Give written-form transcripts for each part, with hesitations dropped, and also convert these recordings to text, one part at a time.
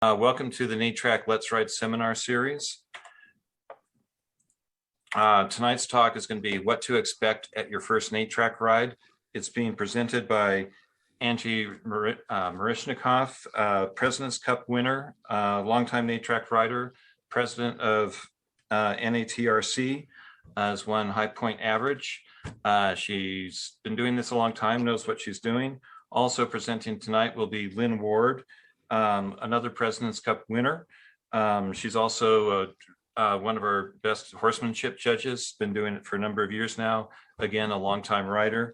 Welcome to the NATRC Let's Ride seminar series. Tonight's talk is going to be what to expect at your first NATRC ride. It's being presented by Angie Meroshnekoff, President's Cup winner, longtime NATRC rider, president of NATRC, has won High Point Average. She's been doing this a long time, knows what she's doing. Also presenting tonight will be Lin Ward, another President's Cup winner. She's also one of our best horsemanship judges, been doing it for a number of years now. Again, a longtime rider.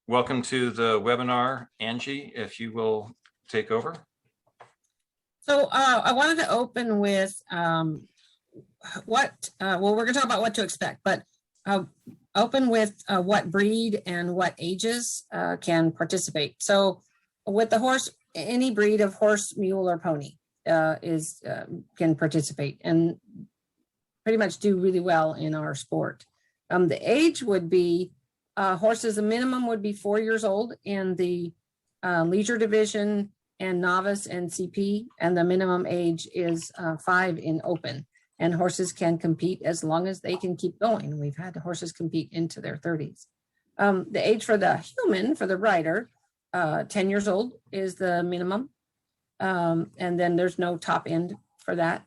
Welcome to the webinar. Angie, if you will take over. So I wanted to open with well, we're going to talk about what to expect, but open with what breed and what ages can participate. So with the horse, any breed of horse, mule, or pony can participate and pretty much do really well in our sport. The age would be horses. The minimum would be 4 years old in the leisure division and novice and CP, and the minimum age is 5 in open. And horses can compete as long as they can keep going. We've had horses compete into their 30s. The age for the human, for the rider, 10 years old is the minimum. And then there's no top end for that.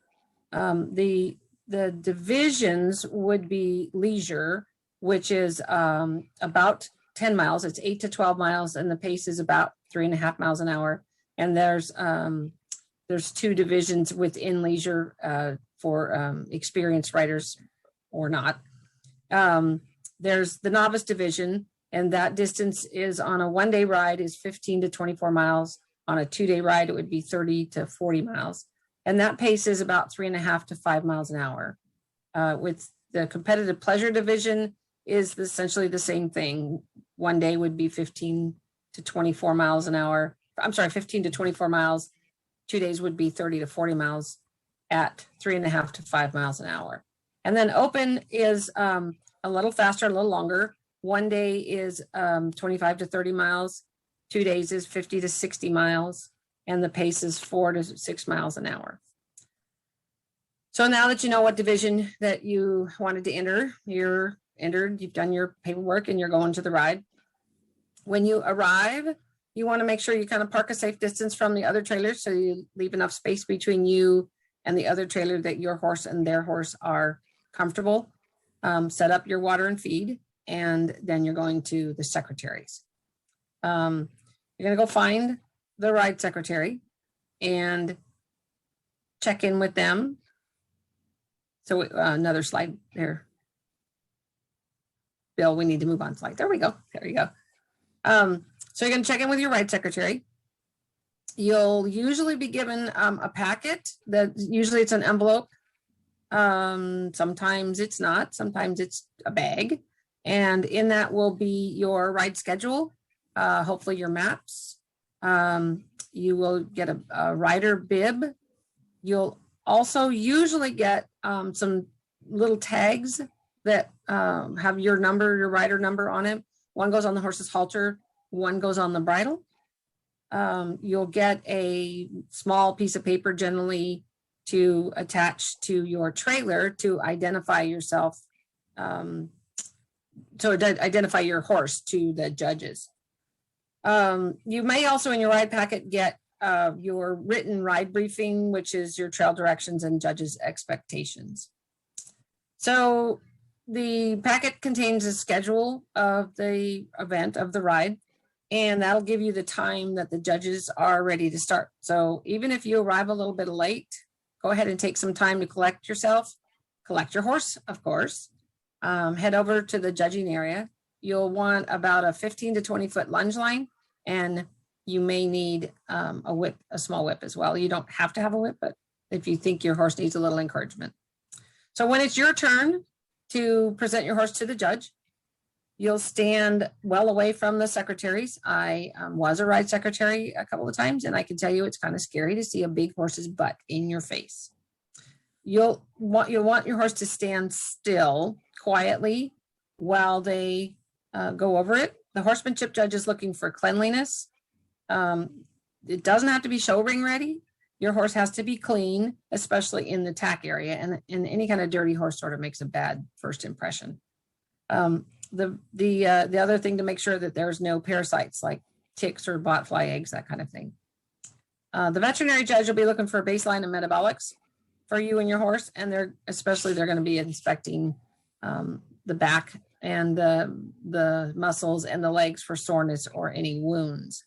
The divisions would be leisure, which is about 10 miles. It's 8 to 12 miles, and the pace is about 3.5 miles an hour. And there's 2 divisions within leisure for experienced riders or not. There's the novice division, and that distance is on a 1-day ride is 15 to 24 miles. On a 2-day ride, it would be 30 to 40 miles. And that pace is about 3.5 to 5 miles an hour. With the competitive pleasure division is essentially the same thing. 1 day would be 15 to 24 miles an hour. I'm sorry, 15 to 24 miles. 2 days would be 30 to 40 miles at 3.5 to 5 miles an hour. And then open is a little faster, a little longer. 1 day is 25 to 30 miles. 2 days is 50 to 60 miles. And the pace is 4 to 6 miles an hour. So now that you know what division that you wanted to enter, you're entered, you've done your paperwork, and you're going to the ride. When you arrive, you want to make sure you kind of park a safe distance from the other trailers, so you leave enough space between you and the other trailer that your horse and their horse are comfortable. Set up your water and feed, and then you're going to the secretaries. You're going to go find the ride secretary and check in with them. So another slide there. Bill, we need to move on slide. There we go. There you go. So you're going to check in with your ride secretary. You'll usually be given a packet that usually it's an envelope. Sometimes it's not. Sometimes it's a bag. And in that will be your ride schedule, hopefully your maps. You will get a rider bib. You'll also usually get some little tags that have your number, your rider number on it. One goes on the horse's halter, one goes on the bridle. You'll get a small piece of paper generally to attach to your trailer to identify yourself, to identify your horse to the judges. You may also in your ride packet get your written ride briefing, which is your trail directions and judges' expectations. So the packet contains a schedule of the event of the ride, and that'll give you the time that the judges are ready to start. So even if you arrive a little bit late, go ahead and take some time to collect yourself, collect your horse, of course, head over to the judging area. You'll want about a 15 to 20 foot lunge line, and you may need a whip, a small whip as well. You don't have to have a whip, but if you think your horse needs a little encouragement. So when it's your turn to present your horse to the judge, you'll stand well away from the secretaries. I was a ride secretary a couple of times, and I can tell you it's kind of scary to see a big horse's butt in your face. You'll want your horse to stand still quietly while they go over it. The horsemanship judge is looking for cleanliness. it doesn't have to be show ring ready. Your horse has to be clean, especially in the tack area, and any kind of dirty horse sort of makes a bad first impression. The other thing to make sure that there's no parasites like ticks or botfly eggs, that kind of thing. The veterinary judge will be looking for a baseline of metabolics for you and your horse, and they're going to be inspecting the back and the muscles and the legs for soreness or any wounds.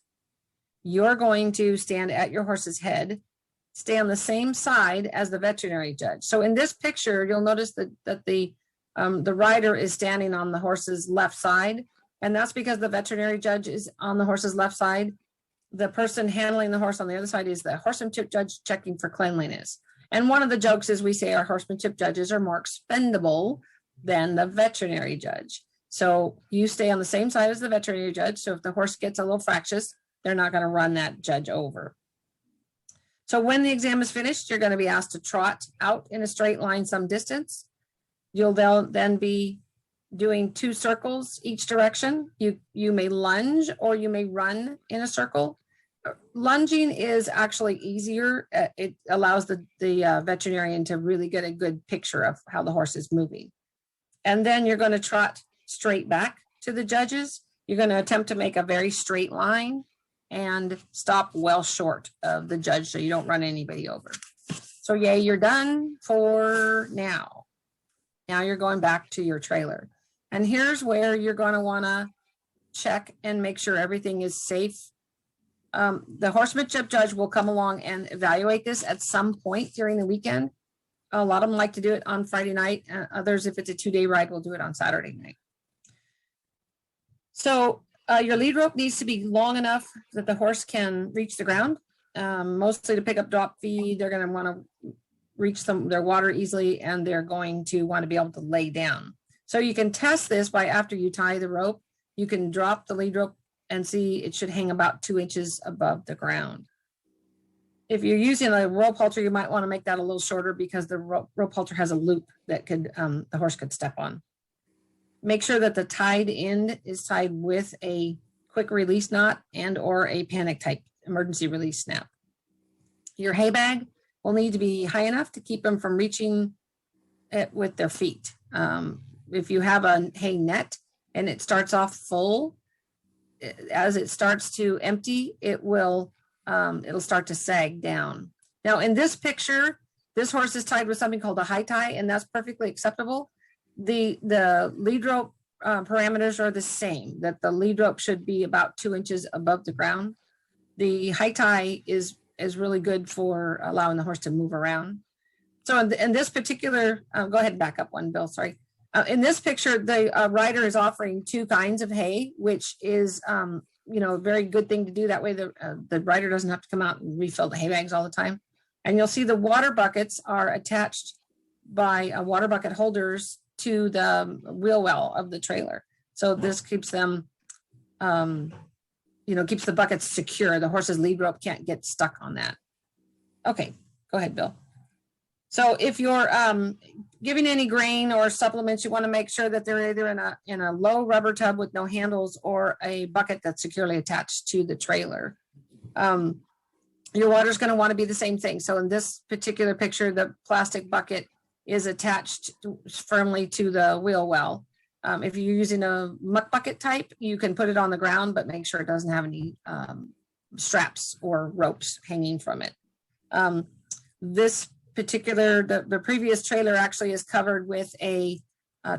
You're going to stand at your horse's head, stay on the same side as the veterinary judge. So in this picture, you'll notice that the rider is standing on the horse's left side, and that's because the veterinary judge is on the horse's left side. The person handling the horse on the other side is the horsemanship judge checking for cleanliness. And one of the jokes is we say our horsemanship judges are more expendable than the veterinary judge. So you stay on the same side as the veterinary judge. So if the horse gets a little fractious, they're not going to run that judge over. So when the exam is finished, you're going to be asked to trot out in a straight line some distance. You'll then be doing 2 circles each direction. You may lunge or you may run in a circle. Lunging is actually easier. It allows the veterinarian to really get a good picture of how the horse is moving. And then you're going to trot straight back to the judges. You're going to attempt to make a very straight line and stop well short of the judge so you don't run anybody over. So yay, you're done for now. Now you're going back to your trailer. And here's where you're going to want to check and make sure everything is safe. The horsemanship judge will come along and evaluate this at some point during the weekend. A lot of them like to do it on Friday night. Others, if it's a 2-day ride, will do it on Saturday night. So your lead rope needs to be long enough that the horse can reach the ground. Mostly to pick up drop feed, they're going to want to reach their water easily, and they're going to want to be able to lay down. So you can test this by after you tie the rope, you can drop the lead rope and see it should hang about 2 inches above the ground. If you're using a rope halter, you might want to make that a little shorter because the rope halter has a loop that could the horse could step on. Make sure that the tied end is tied with a quick release knot and or a panic type emergency release snap. Your hay bag will need to be high enough to keep them from reaching it with their feet. If you have a hay net and it starts off full, as it starts to empty, it'll start to sag down. Now in this picture, this horse is tied with something called a high tie, and that's perfectly acceptable. The lead rope parameters are the same, that the lead rope should be about 2 inches above the ground. The high tie is really good for allowing the horse to move around. So in this particular, go ahead and back up one, Bill, sorry. In this picture, the rider is offering 2 kinds of hay, which is a very good thing to do. That way the rider doesn't have to come out and refill the hay bags all the time. And you'll see the water buckets are attached by water bucket holders to the wheel well of the trailer. So this keeps them, keeps the buckets secure. The horse's lead rope can't get stuck on that. Okay, go ahead, Bill. So if you're giving any grain or supplements, you want to make sure that they're either in a low rubber tub with no handles or a bucket that's securely attached to the trailer. Your water is going to want to be the same thing. So in this particular picture, the plastic bucket is attached firmly to the wheel well. If you're using a muck bucket type, you can put it on the ground, but make sure it doesn't have any straps or ropes hanging from it. This particular, the previous trailer actually is covered with a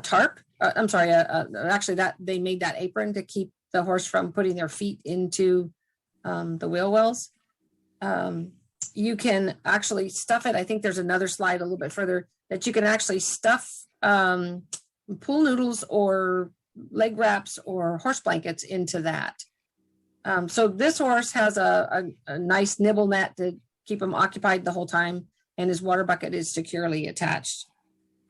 tarp. Actually that they made that apron to keep the horse from putting their feet into the wheel wells. You can actually stuff it. I think there's another slide a little bit further that you can actually stuff pool noodles or leg wraps or horse blankets into that. So this horse has a nice nibble net to keep him occupied the whole time, and his water bucket is securely attached.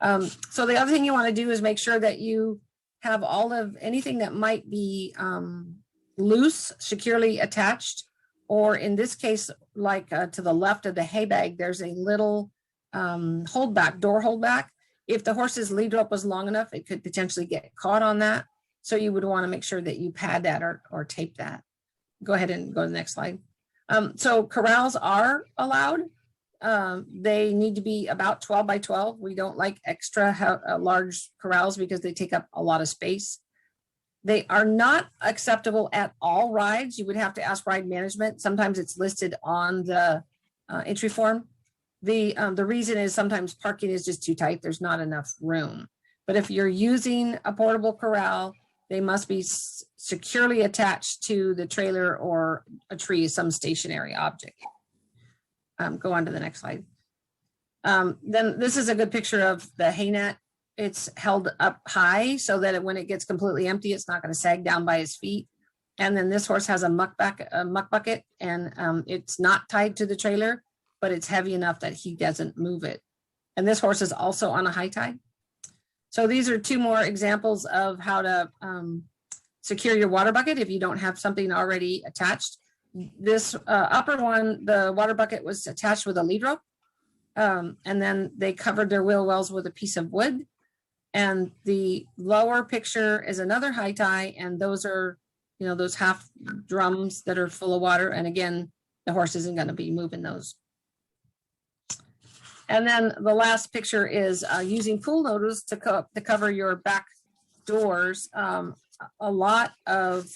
So the other thing you want to do is make sure that you have all of anything that might be loose securely attached, or in this case, like to the left of the hay bag, there's a little holdback, door holdback. If the horse's lead rope was long enough, it could potentially get caught on that. So you would want to make sure that you pad that or tape that. Go ahead and go to the next slide. So corrals are allowed. They need to be about 12 by 12. We don't like extra large corrals because they take up a lot of space. They are not acceptable at all rides. You would have to ask ride management. Sometimes it's listed on the entry form. The reason is sometimes parking is just too tight. There's not enough room. But if you're using a portable corral, they must be securely attached to the trailer or a tree, some stationary object. Go on to the next slide. Then this is a good picture of the hay net. It's held up high so that when it gets completely empty, it's not going to sag down by his feet. And then this horse has a muck bucket, and it's not tied to the trailer, but it's heavy enough that he doesn't move it. And this horse is also on a high tie. So these are two more examples of how to secure your water bucket if you don't have something already attached. This upper one, the water bucket was attached with a lead rope. And then they covered their wheel wells with a piece of wood. And the lower picture is another high tie. And those are, you know, those half drums that are full of water. And again, the horse isn't going to be moving those. And then the last picture is using pool noodles to cover your back doors. A lot of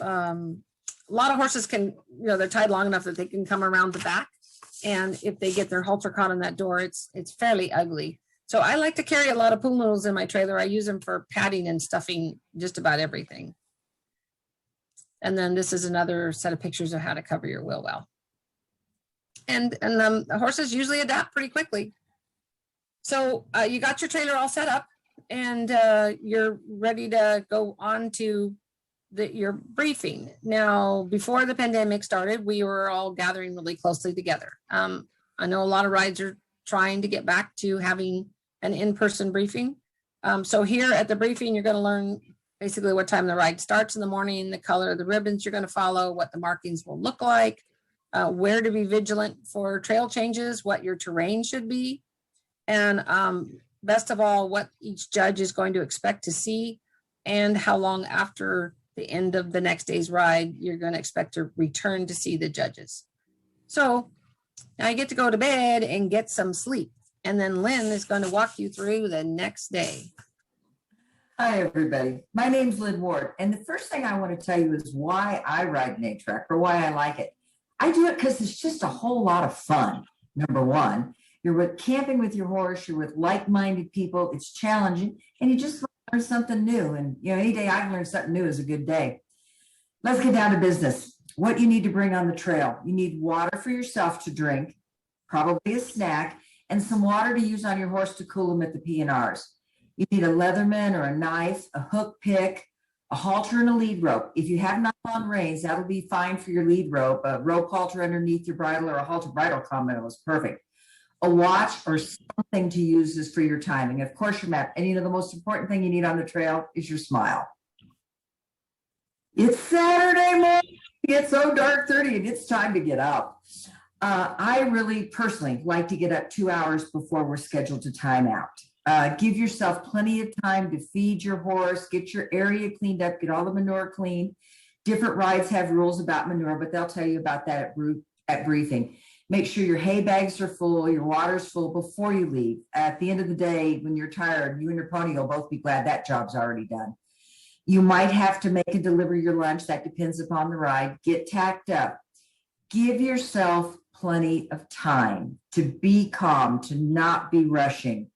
horses can, you know, they're tied long enough that they can come around the back. And if they get their halter caught on that door, it's fairly ugly. So I like to carry a lot of pool noodles in my trailer. I use them for padding and stuffing just about everything. And then this is another set of pictures of how to cover your wheel well. And the horses usually adapt pretty quickly. So you got your trailer all set up, and you're ready to go on to your briefing. Now, before the pandemic started, we were all gathering really closely together. I know a lot of rides are trying to get back to having an in-person briefing. So here at the briefing, you're going to learn basically what time the ride starts in the morning, the color of the ribbons you're going to follow, what the markings will look like, where to be vigilant for trail changes, what your terrain should be, and best of all, what each judge is going to expect to see, and how long after the end of the next day's ride you're going to expect to return to see the judges. So now you get to go to bed and get some sleep. And then Lynn is going to walk you through the next day. Hi, everybody. My name's Lin Ward. And the first thing I want to tell you is why I ride NATRC, or why I like it. I do it because it's just a whole lot of fun. Number one, you're with camping with your horse, you're with like-minded people, it's challenging, and you just learn something new. And you know, any day I've learned something new is a good day. Let's get down to business. What you need to bring on the trail. You need water for yourself to drink, probably a snack, and some water to use on your horse to cool them at the P&Rs. You need a Leatherman or a knife, a hook pick, a halter, and a lead rope. If you have nylon reins, that'll be fine for your lead rope. A rope halter underneath your bridle or a halter bridle combo is perfect. A watch or something to use is for your timing. Of course, your map. And you know, the most important thing you need on the trail is your smile. It's Saturday morning. It's so dark 30 and it's time to get up. I really personally like to get up 2 hours before we're scheduled to time out. Give yourself plenty of time to feed your horse, get your area cleaned up, get all the manure clean. Different rides have rules about manure, but they'll tell you about that at briefing. Make sure your hay bags are full, your water's full before you leave. At the end of the day, when you're tired, you and your pony will both be glad that job's already done. You might have to make and deliver your lunch. That depends upon the ride. Get tacked up. Give yourself plenty of time to be calm, to not be rushing.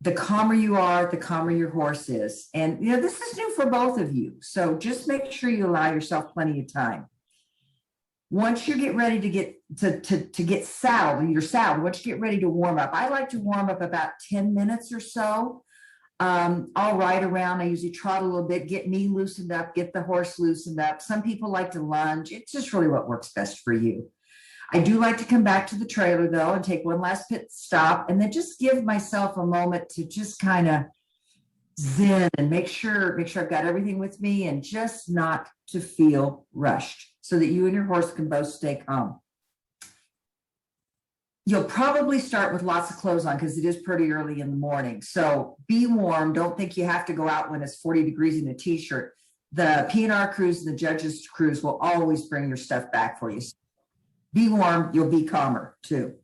The calmer you are, the calmer your horse is. And you know, this is new for both of you. So just make sure you allow yourself plenty of time. Once you get ready to get saddled, you're saddled, once you get ready to warm up, I like to warm up about 10 minutes or so. I'll ride around. I usually trot a little bit, get me loosened up, get the horse loosened up. Some people like to lunge. It's just really what works best for you. I do like to come back to the trailer though and take one last pit stop and then just give myself a moment to just kind of zen and make sure I've got everything with me and just not to feel rushed so that you and your horse can both stay calm. You'll probably start with lots of clothes on because it is pretty early in the morning. So be warm. Don't think you have to go out when it's 40 degrees in a t-shirt. The P&R crews and the judges crews will always bring your stuff back for you. Be warm, you'll be calmer too.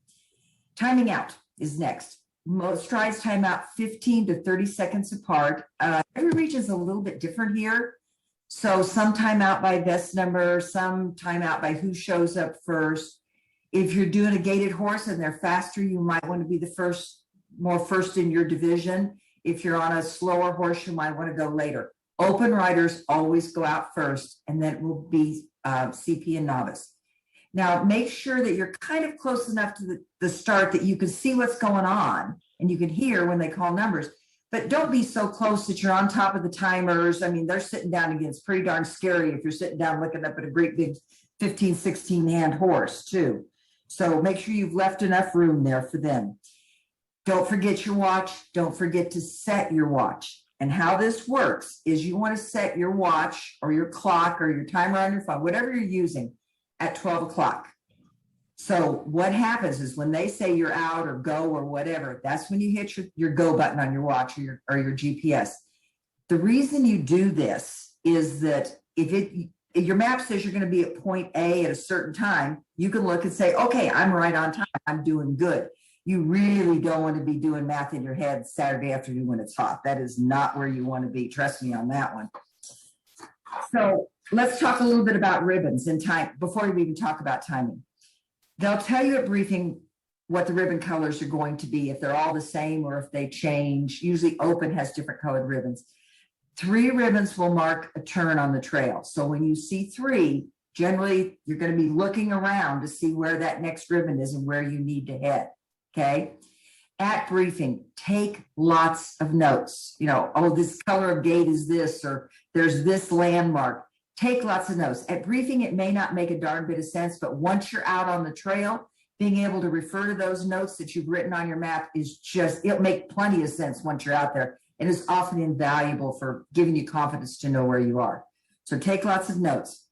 Timing out is next. Most rides time out 15 to 30 seconds apart. Every region is a little bit different here. So some time out by best number, some time out by who shows up first. If you're doing a gaited horse and they're faster, you might want to be the first in your division. If you're on a slower horse, you might want to go later. Open riders always go out first, and then it will be CP and novice. Now, make sure that you're kind of close enough to the start that you can see what's going on and you can hear when they call numbers. But don't be so close that you're on top of the timers. I mean, they're sitting down again. It's pretty darn scary if you're sitting down looking up at a great big 15, 16 hand horse too. So make sure you've left enough room there for them. Don't forget your watch. Don't forget to set your watch. And how this works is you want to set your watch or your clock or your timer on your phone, whatever you're using, at 12 o'clock. So what happens is when they say you're out or go or whatever, that's when you hit your go button on your watch or your GPS. The reason you do this is that if your map says you're going to be at point A at a certain time, you can look and say, okay, I'm right on time. I'm doing good. You really don't want to be doing math in your head Saturday afternoon when it's hot. That is not where you want to be. Trust me on that one. So let's talk a little bit about ribbons and time before we even talk about timing. They'll tell you at briefing what the ribbon colors are going to be, if they're all the same or if they change. Usually open has different colored ribbons. 3 ribbons will mark a turn on the trail. So when you see 3, generally you're going to be looking around to see where that next ribbon is and where you need to head. Okay. At briefing, take lots of notes. You know, oh, this color of gate is this, or there's this landmark. Take lots of notes. At briefing, it may not make a darn bit of sense, but once you're out on the trail, being able to refer to those notes that you've written on your map is just, it'll make plenty of sense once you're out there. And is often invaluable for giving you confidence to know where you are. So take lots of notes.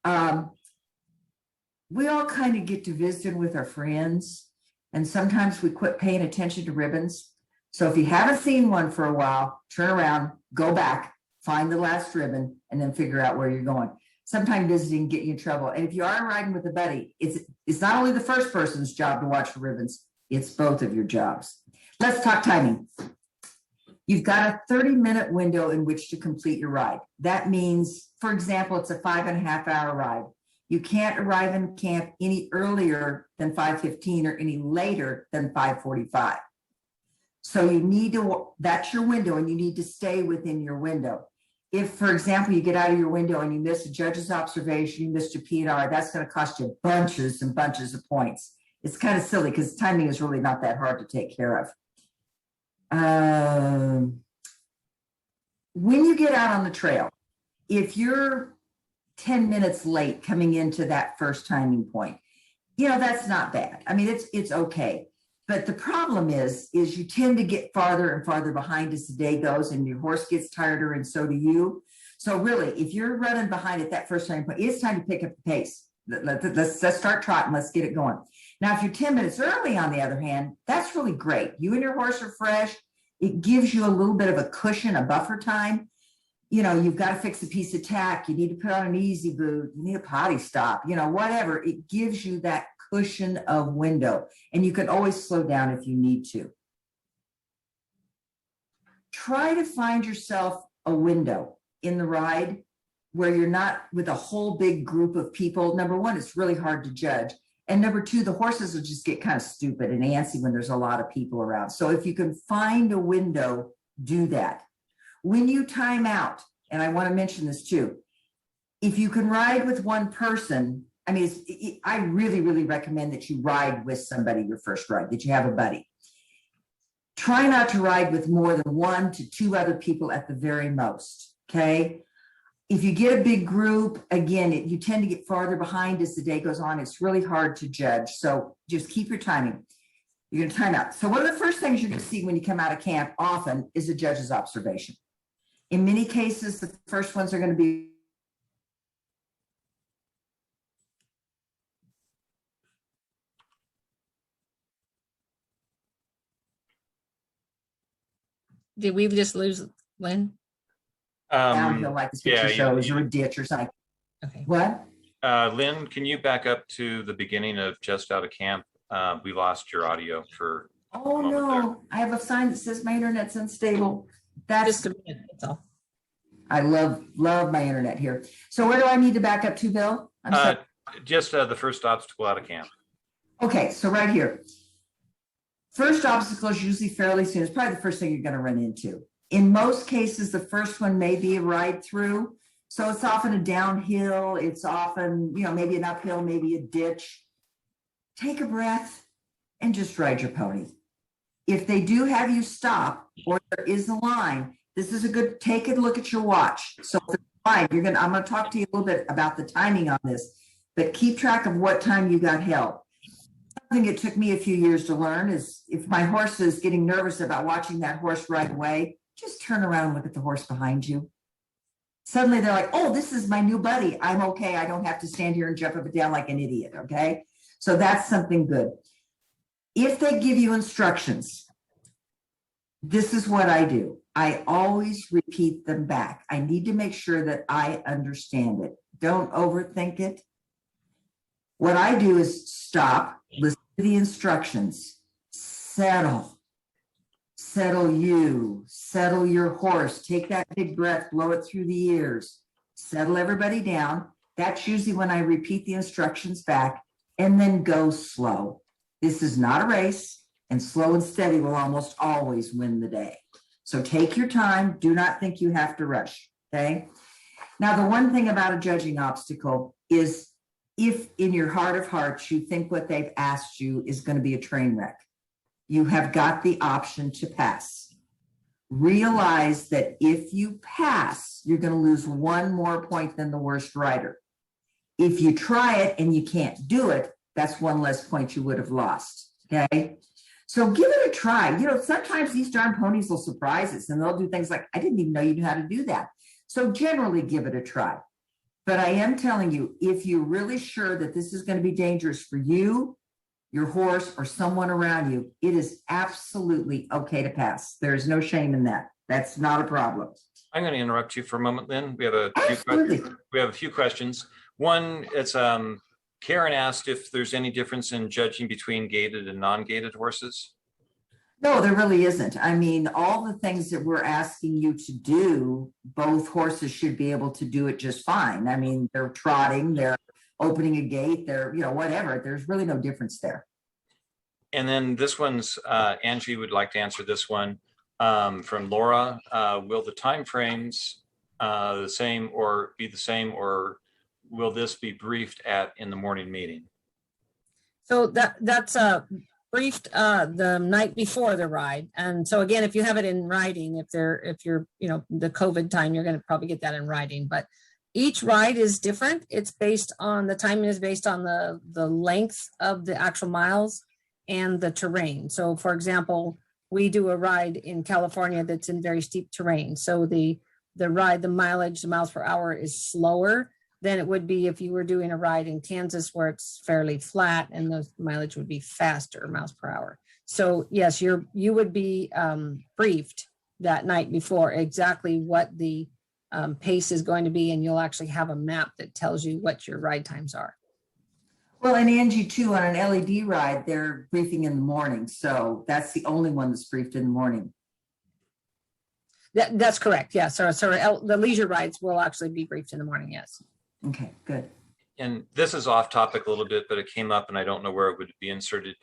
We all kind of get to visit with our friends, and sometimes we quit paying attention to ribbons. So if you haven't seen one for a while, turn around, go back, find the last ribbon, and then figure out where you're going. Sometimes visiting can get you in trouble. And if you are riding with a buddy, it's not only the first person's job to watch for ribbons, it's both of your jobs. Let's talk timing. You've got a 30-minute window in which to complete your ride. That means, for example, it's a 5.5-hour ride. You can't arrive in camp any earlier than 5:15 or any later than 5:45. So you need to, that's your window, and you need to stay within your window. If, for example, you get out of your window and you miss a judge's observation, you missed your P&R, that's going to cost you bunches and bunches of points. It's kind of silly because timing is really not that hard to take care of. When you get out on the trail, if you're 10 minutes late coming into that first timing point, you know, that's not bad. I mean, it's okay. But the problem is you tend to get farther and farther behind as the day goes, and your horse gets tireder, and so do you. So really, if you're running behind at that first timing point, it's time to pick up the pace. Let's start trotting. Let's get it going. Now, if you're 10 minutes early, on the other hand, that's really great. You and your horse are fresh. It gives you a little bit of a cushion, a buffer time. You know, you've got to fix a piece of tack. You need to put on an easy boot. You need a potty stop, you know, whatever. It gives you that cushion of window, and you can always slow down if you need to. Try to find yourself a window in the ride where you're not with a whole big group of people. Number one, it's really hard to judge. And number two, the horses will just get kind of stupid and antsy when there's a lot of people around. So if you can find a window, do that. When you time out, and I want to mention this too, if you can ride with one person, I mean, I really, really recommend that you ride with somebody your first ride, that you have a buddy. Try not to ride with more than 1 to 2 other people at the very most, okay? If you get a big group, again, you tend to get farther behind as the day goes on. It's really hard to judge. So just keep your timing. You're going to time out. So one of the first things you're going to see when you come out of camp often is a judge's observation. In many cases, the first ones are going to be Did we just lose Lynn? downhill, like this picture shows, or a ditch or something. Okay. What? Lynn, can you back up to the beginning of Just Out of Camp? We lost your audio for Oh, a moment there. no, I have a sign that says my internet's unstable. That's, Just a minute, that's all. I love my internet here. So where do I need to back up to, Bill? I'm sorry. Just the first obstacle out of camp. Okay, so right here. First obstacle is usually fairly soon. It's probably the first thing you're going to run into. In most cases, the first one may be a ride through. So it's often a downhill. It's often, maybe an uphill, maybe a ditch. Take a breath and just ride your pony. If they do have you stop or there is a line, this is a good, take a look at your watch. So if it's fine, I'm going to talk to you a little bit about the timing on this, but keep track of what time you got help. Something it took me a few years to learn is if my horse is getting nervous about watching that horse ride away, just turn around and look at the horse behind you. Suddenly they're like, oh, this is my new buddy. I'm okay. I don't have to stand here and jump up and down like an idiot. Okay. So that's something good. If they give you instructions, this is what I do. I always repeat them back. I need to make sure that I understand it. Don't overthink it. What I do is stop, listen to the instructions, settle you, settle your horse, take that big breath, blow it through the ears, settle everybody down. That's usually when I repeat the instructions back, and then go slow. This is not a race, and slow and steady will almost always win the day. So take your time. Do not think you have to rush, okay? Now, the one thing about a judging obstacle is if in your heart of hearts you think what they've asked you is going to be a train wreck, you have got the option to pass. Realize that if you pass, you're going to lose one more point than the worst rider. If you try it and you can't do it, that's one less point you would have lost, okay? So give it a try. Sometimes these darn ponies will surprise us and they'll do things like, I didn't even know you knew how to do that. So generally give it a try. But I am telling you, if you're really sure that this is going to be dangerous for you, your horse, or someone around you, it is absolutely okay to pass. There is no shame in that. That's not a problem. I'm going to interrupt you for a moment, Lynn. We have a few questions. One, it's Karen asked if there's any difference in judging between gated and non-gated horses. No, there really isn't. I mean, all the things that we're asking you to do, both horses should be able to do it just fine. I mean, they're trotting, they're opening a gate, they're, whatever. There's really no difference there. And then this one's, Angie would like to answer this one from Laura. Will the timeframes the same or be the same, or will this be briefed in the morning meeting? So that's briefed the night before the ride. And so again, if you have it in writing, if you're, the COVID time, you're going to probably get that in writing, but each ride is different. It's based on the timing is based on the length of the actual miles and the terrain. So for example, we do a ride in California that's in very steep terrain. So the ride, the mileage, the miles per hour is slower than it would be if you were doing a ride in Kansas where it's fairly flat and the mileage would be faster miles per hour. So yes, you would be briefed that night before exactly what the pace is going to be, and you'll actually have a map that tells you what your ride times are. Well, and Angie too, on an LED ride, they're briefing in the morning. So that's the only one that's briefed in the morning. That's correct. Yeah. So the leisure rides will actually be briefed in the morning. Yes. Okay, good. And this is off topic a little bit, but it came up and I don't know where it would be inserted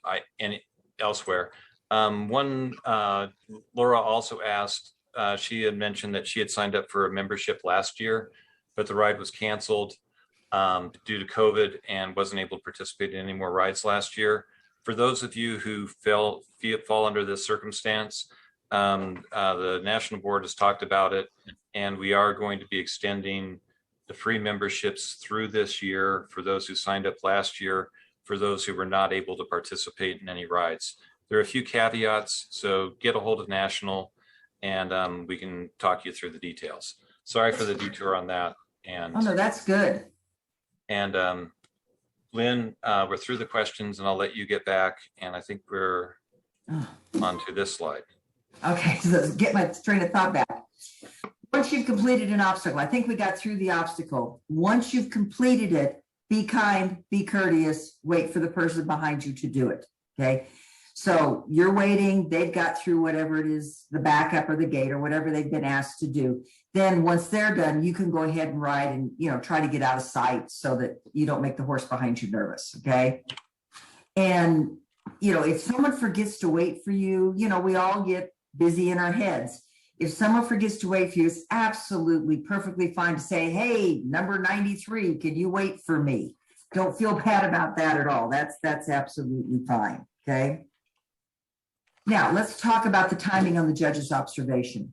elsewhere. Laura also asked, she had mentioned that she had signed up for a membership last year, but the ride was canceled due to COVID and wasn't able to participate in any more rides last year. For those of you who fall under this circumstance, the national board has talked about it, and we are going to be extending the free memberships through this year for those who signed up last year, for those who were not able to participate in any rides. There are a few caveats, so get a hold of National and we can talk you through the details. Sorry for the detour on that. And oh no, that's good. And Lynn, we're through the questions and I'll let you get back. And I think we're on to this slide. Okay, so let's get my train of thought back. Once you've completed an obstacle, I think we got through the obstacle. Once you've completed it, be kind, be courteous, wait for the person behind you to do it. Okay. So you're waiting, they've got through whatever it is, the backup or the gate or whatever they've been asked to do. Then once they're done, you can go ahead and ride and, try to get out of sight so that you don't make the horse behind you nervous. Okay. And, if someone forgets to wait for you, we all get busy in our heads. If someone forgets to wait for you, it's absolutely perfectly fine to say, hey, number 93, can you wait for me? Don't feel bad about that at all. That's absolutely fine. Okay. Now let's talk about the timing on the judge's observation.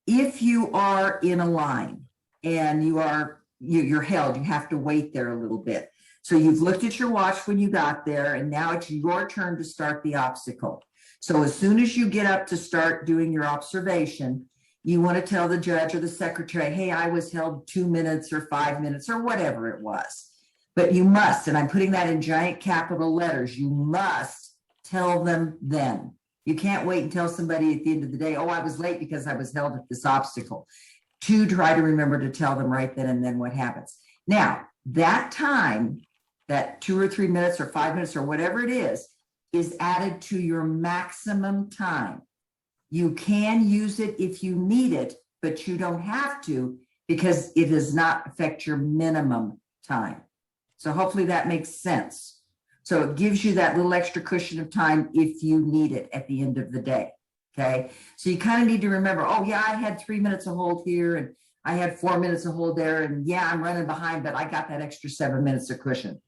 If you are in a line and you're held, you have to wait there a little bit. So you've looked at your watch when you got there, and now it's your turn to start the obstacle. So as soon as you get up to start doing your observation, you want to tell the judge or the secretary, hey, I was held 2 minutes or 5 minutes or whatever it was. But you must, and I'm putting that in giant capital letters, you must tell them then. You can't wait and tell somebody at the end of the day, oh, I was late because I was held at this obstacle. To try to remember to tell them right then and then what happens. Now, that time, that 2 or 3 minutes or 5 minutes or whatever it is added to your maximum time. You can use it if you need it, but you don't have to because it does not affect your minimum time. So hopefully that makes sense. So it gives you that little extra cushion of time if you need it at the end of the day. Okay. So you kind of need to remember, oh yeah, I had 3 minutes of hold here and I had 4 minutes of hold there. And yeah, I'm running behind, but I got that extra 7 minutes of cushion.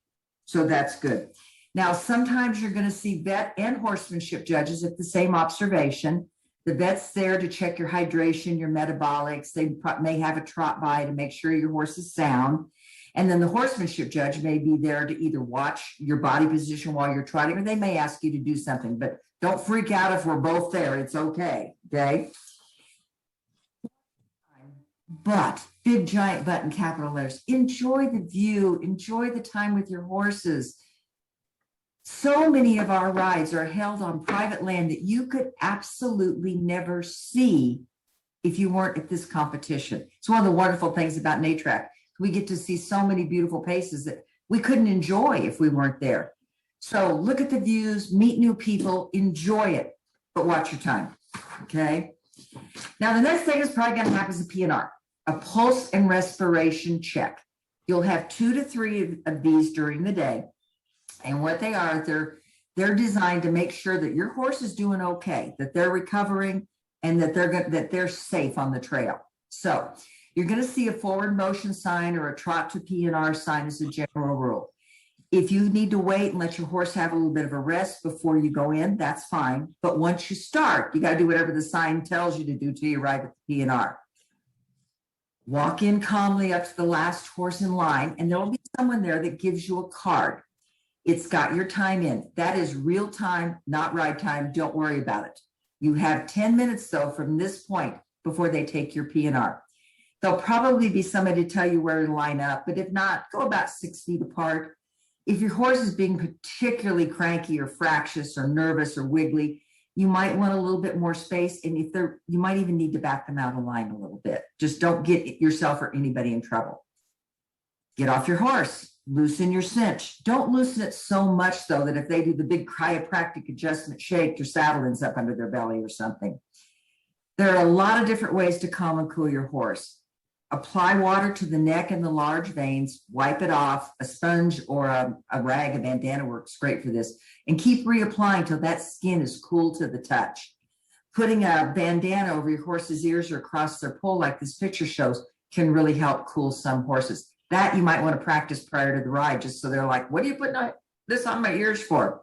So that's good. Now, sometimes you're going to see vet and horsemanship judges at the same observation. The vet's there to check your hydration, your metabolics. They may have a trot by to make sure your horse is sound. And then the horsemanship judge may be there to either watch your body position while you're trotting, or they may ask you to do something. But don't freak out if we're both there. It's okay. Okay. But big giant but in capital letters. Enjoy the view. Enjoy the time with your horses. So many of our rides are held on private land that you could absolutely never see if you weren't at this competition. It's one of the wonderful things about NATRC. We get to see so many beautiful places that we couldn't enjoy if we weren't there. So look at the views, meet new people, enjoy it, but watch your time. Okay. Now the next thing is probably going to happen is a PNR, a pulse and respiration check. You'll have 2 to 3 of these during the day. And what they are, they're designed to make sure that your horse is doing okay, that they're recovering, and that they're safe on the trail. So you're going to see a forward motion sign or a trot to PNR sign as a general rule. If you need to wait and let your horse have a little bit of a rest before you go in, that's fine. But once you start, you got to do whatever the sign tells you to do till you arrive at the PNR. Walk in calmly up to the last horse in line, and there will be someone there that gives you a card. It's got your time in. That is real time, not ride time. Don't worry about it. You have 10 minutes, though, from this point before they take your PNR. There'll probably be somebody to tell you where to line up, but if not, go about 6 feet apart. If your horse is being particularly cranky or fractious or nervous or wiggly, you might want a little bit more space. And if you might even need to back them out of line a little bit. Just don't get yourself or anybody in trouble. Get off your horse. Loosen your cinch. Don't loosen it so much, though, that if they do the big chiropractic adjustment shake, your saddle ends up under their belly or something. There are a lot of different ways to calm and cool your horse. Apply water to the neck and the large veins. Wipe it off. A sponge or a rag, a bandana works great for this. And keep reapplying till that skin is cool to the touch. Putting a bandana over your horse's ears or across their poll, like this picture shows, can really help cool some horses. That you might want to practice prior to the ride, just so they're like, what are you putting this on my ears for?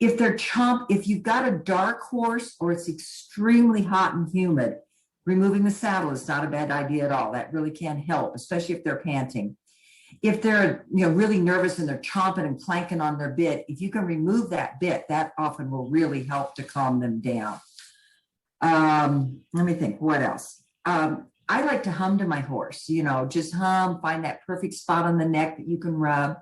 If you've got a dark horse or it's extremely hot and humid, removing the saddle is not a bad idea at all. That really can help, especially if they're panting. If they're really nervous and they're chomping and clanking on their bit, if you can remove that bit, that often will really help to calm them down. Let me think, what else? I like to hum to my horse, just hum, find that perfect spot on the neck that you can rub.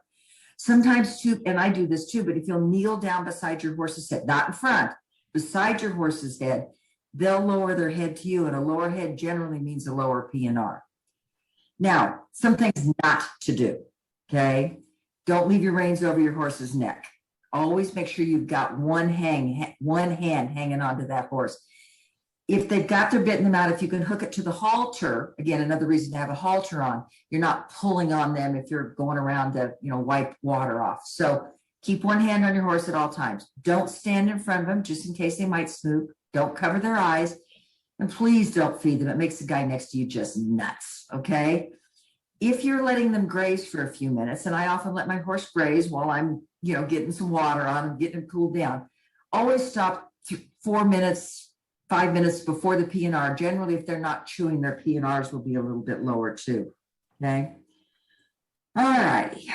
Sometimes too, and I do this too, but if you'll kneel down beside your horse's head, not in front, beside your horse's head, they'll lower their head to you, and a lower head generally means a lower PNR. Now, some things not to do. Okay. Don't leave your reins over your horse's neck. Always make sure you've got one hand hanging onto that horse. If they've got their bit in the mouth, if you can hook it to the halter, again, another reason to have a halter on, you're not pulling on them if you're going around to, wipe water off. So keep one hand on your horse at all times. Don't stand in front of them just in case they might snoop. Don't cover their eyes. And please don't feed them. It makes the guy next to you just nuts, okay? If you're letting them graze for a few minutes, and I often let my horse graze while I'm, getting some water on him, getting him cooled down, always stop 4 minutes, 5 minutes before the P&R. Generally, if they're not chewing, their P&Rs will be a little bit lower too, okay? All righty.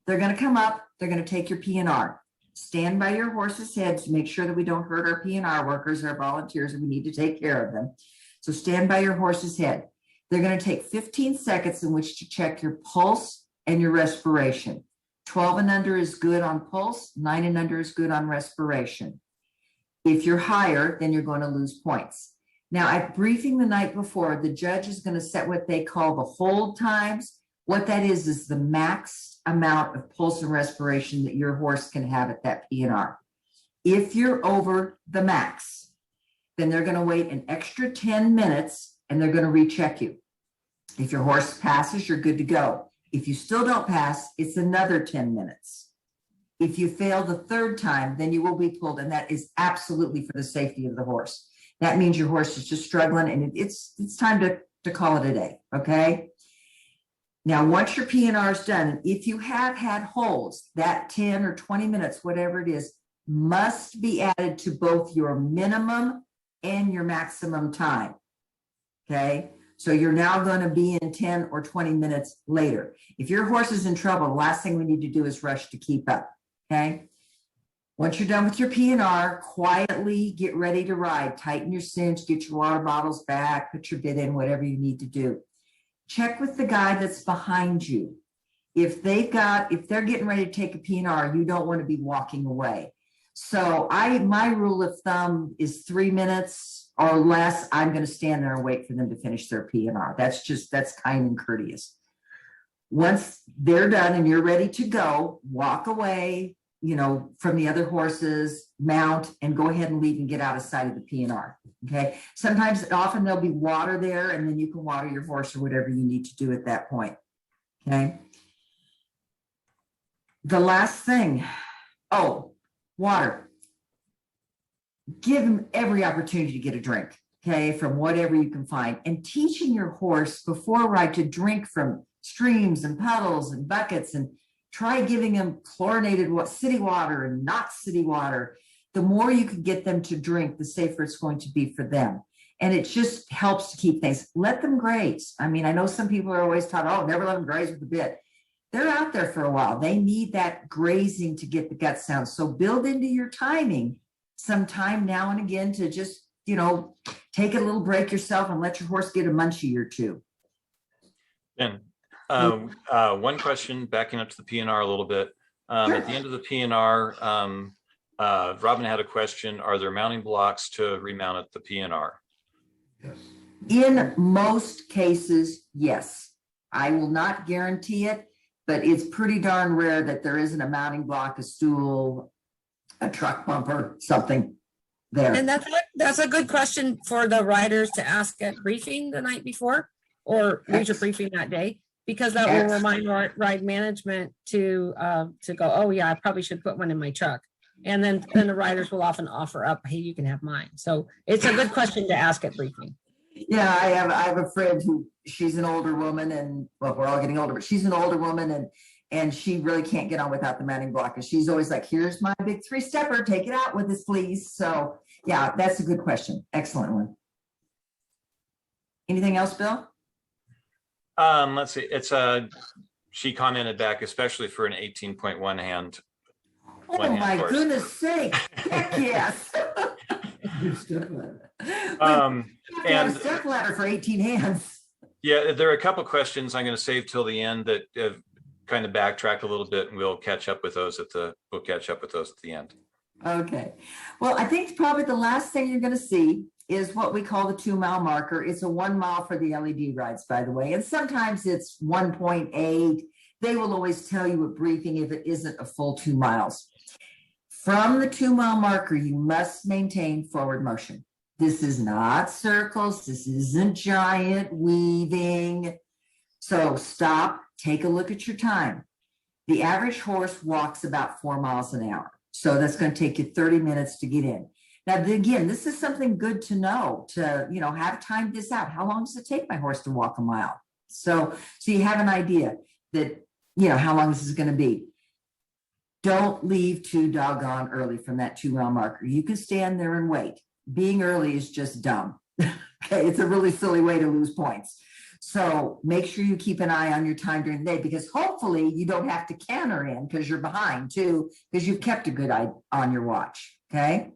They're going to come up. They're going to take your P&R. Stand by your horse's head to make sure that we don't hurt our P&R workers, our volunteers, and we need to take care of them. So stand by your horse's head. They're going to take 15 seconds in which to check your pulse and your respiration. 12 and under is good on pulse. 9 and under is good on respiration. If you're higher, then you're going to lose points. Now, at briefing the night before, the judge is going to set what they call the hold times. What that is the max amount of pulse and respiration that your horse can have at that P&R. If you're over the max, then they're going to wait an extra 10 minutes and they're going to recheck you. If your horse passes, you're good to go. If you still don't pass, it's another 10 minutes. If you fail the third time, then you will be pulled, and that is absolutely for the safety of the horse. That means your horse is just struggling, and it's time to call it a day, okay? Now, once your P&R is done, if you have had holds, that 10 or 20 minutes, whatever it is, must be added to both your minimum and your maximum time, okay? So you're now going to be in 10 or 20 minutes later. If your horse is in trouble, the last thing we need to do is rush to keep up, okay? Once you're done with your P&R, quietly get ready to ride. Tighten your cinch, get your water bottles back, put your bit in, whatever you need to do. Check with the guy that's behind you. If they're getting ready to take a P&R, you don't want to be walking away. So my rule of thumb is 3 minutes or less. I'm going to stand there and wait for them to finish their P&R. That's kind and courteous. Once they're done and you're ready to go, walk away, from the other horses, mount, and go ahead and leave and get out of sight of the P&R. Okay. Often there'll be water there, and then you can water your horse or whatever you need to do at that point. Okay. The last thing, water. Give them every opportunity to get a drink, okay, from whatever you can find. And teaching your horse before a ride to drink from streams and puddles and buckets, and try giving them chlorinated city water and not city water. The more you can get them to drink, the safer it's going to be for them. And it just helps to keep things. Let them graze. I mean, I know some people are always taught, never let them graze with a bit. They're out there for a while. They need that grazing to get the gut sound. So build into your timing some time now and again to just, take a little break yourself and let your horse get a munchie or two. And one question, backing up to the P&R a little bit. Sure. At the end of the P&R, Robin had a question. Are there mounting blocks to remount at the P&R? Yes. In most cases, yes. I will not guarantee it, but it's pretty darn rare that there isn't a mounting block, a stool, a truck bumper, something there. And that's a good question for the riders to ask at briefing the night before, or leisure briefing that day, because that will remind ride management to go, oh yeah, I probably should put one in my truck. And then the riders will often offer up, hey, you can have mine. So it's a good question to ask at briefing. Yeah, I have a friend she's an older woman, and we're all getting older, but she's an older woman, and she really can't get on without the mounting block. And she's always like, here's my big 3-stepper, take it out with us, please. So yeah, that's a good question. Excellent one. Anything else, Bill? Let's see. She commented back, especially for an 18.1 hand. Oh my goodness sake. Heck yes. And step ladder for 18 hands. Yeah, there are a couple questions I'm going to save till the end that kind of backtrack a little bit, and we'll catch up with those at the end. Okay. Well, I think probably the last thing you're going to see is what we call the 2-mile marker. It's a 1 mile for the LED rides, by the way. And sometimes it's 1.8. they will always tell you at briefing if it isn't a full 2 miles. From the 2 mile marker, you must maintain forward motion. This is not circles. This isn't giant weaving. So stop, take a look at your time. The average horse walks about 4 miles an hour. So that's going to take you 30 minutes to get in. Now, again, this is something good to know, to, have timed this out. How long does it take my horse to walk a mile? So you have an idea that, how long this is going to be. Don't leave too doggone early from that 2 mile marker. You can stand there and wait. Being early is just dumb. Okay, it's a really silly way to lose points. So make sure you keep an eye on your time during the day, because hopefully you don't have to canter in because you're behind too, because you've kept a good eye on your watch. Okay.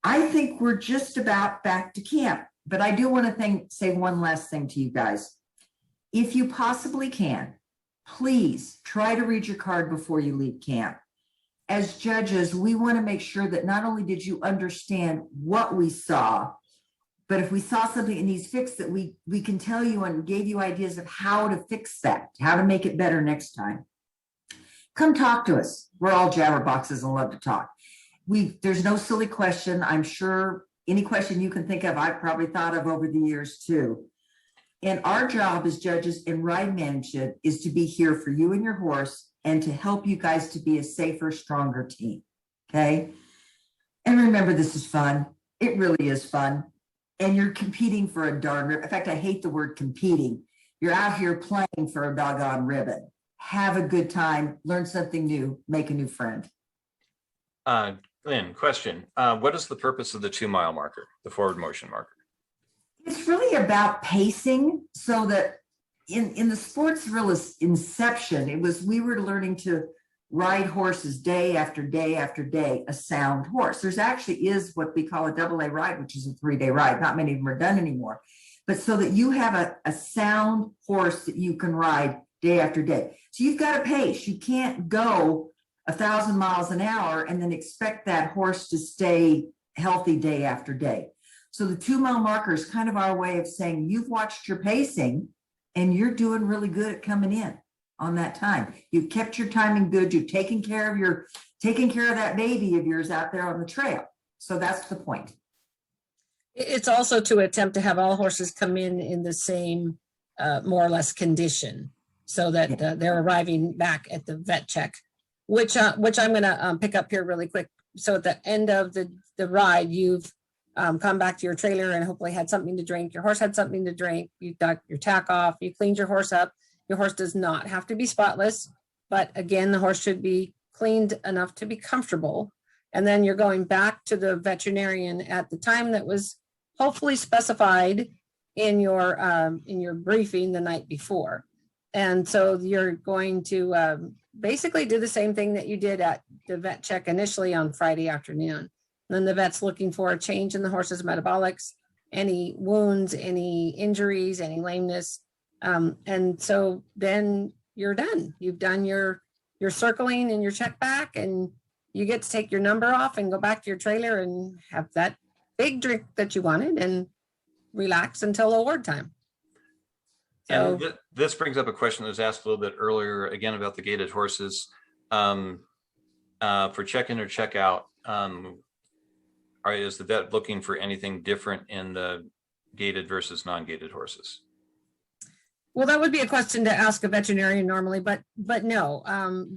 I think we're just about back to camp, but I do want to say one last thing to you guys. If you possibly can, please try to read your card before you leave camp. As judges, we want to make sure that not only did you understand what we saw, but if we saw something that needs fixed, that we can tell you and gave you ideas of how to fix that, how to make it better next time. Come talk to us. We're all jabberboxes and love to talk. There's no silly question. I'm sure any question you can think of, I've probably thought of over the years too. And our job as judges in ride management is to be here for you and your horse and to help you guys to be a safer, stronger team. Okay. And remember, this is fun. It really is fun. And you're competing for a darn ribbon. In fact, I hate the word competing. You're out here playing for a doggone ribbon. Have a good time, learn something new, make a new friend. Lynn, question. What is the purpose of the 2 mile marker, the forward motion marker? It's really about pacing, so that in the sport's real inception, we were learning to ride horses day after day after day, a sound horse. There's actually is what we call a AA ride, which is a 3-day ride. Not many of them are done anymore, but so that you have a sound horse that you can ride day after day. So you've got to pace. You can't go 1,000 miles an hour and then expect that horse to stay healthy day after day. So the 2 mile marker is kind of our way of saying you've watched your pacing and you're doing really good at coming in on that time. You've kept your timing good. You've taken care of that baby of yours out there on the trail. So that's the point. It's also to attempt to have all horses come in the same more or less condition, so that they're arriving back at the vet check, which I'm going to pick up here really quick. So at the end of the ride, you've come back to your trailer and hopefully had something to drink. Your horse had something to drink. You got your tack off. You cleaned your horse up. Your horse does not have to be spotless, but again, the horse should be cleaned enough to be comfortable. And then you're going back to the veterinarian at the time that was hopefully specified in your briefing the night before. And so you're going to basically do the same thing that you did at the vet check initially on Friday afternoon. And then the vet's looking for a change in the horse's metabolics, any wounds, any injuries, any lameness. And so then you're done. You've done your circling and your check back, and you get to take your number off and go back to your trailer and have that big drink that you wanted and relax until award time. So and this brings up a question that was asked a little bit earlier, again, about the gated horses. For check-in or check-out, is the vet looking for anything different in the gated versus non-gated horses? Well, that would be a question to ask a veterinarian normally, but no,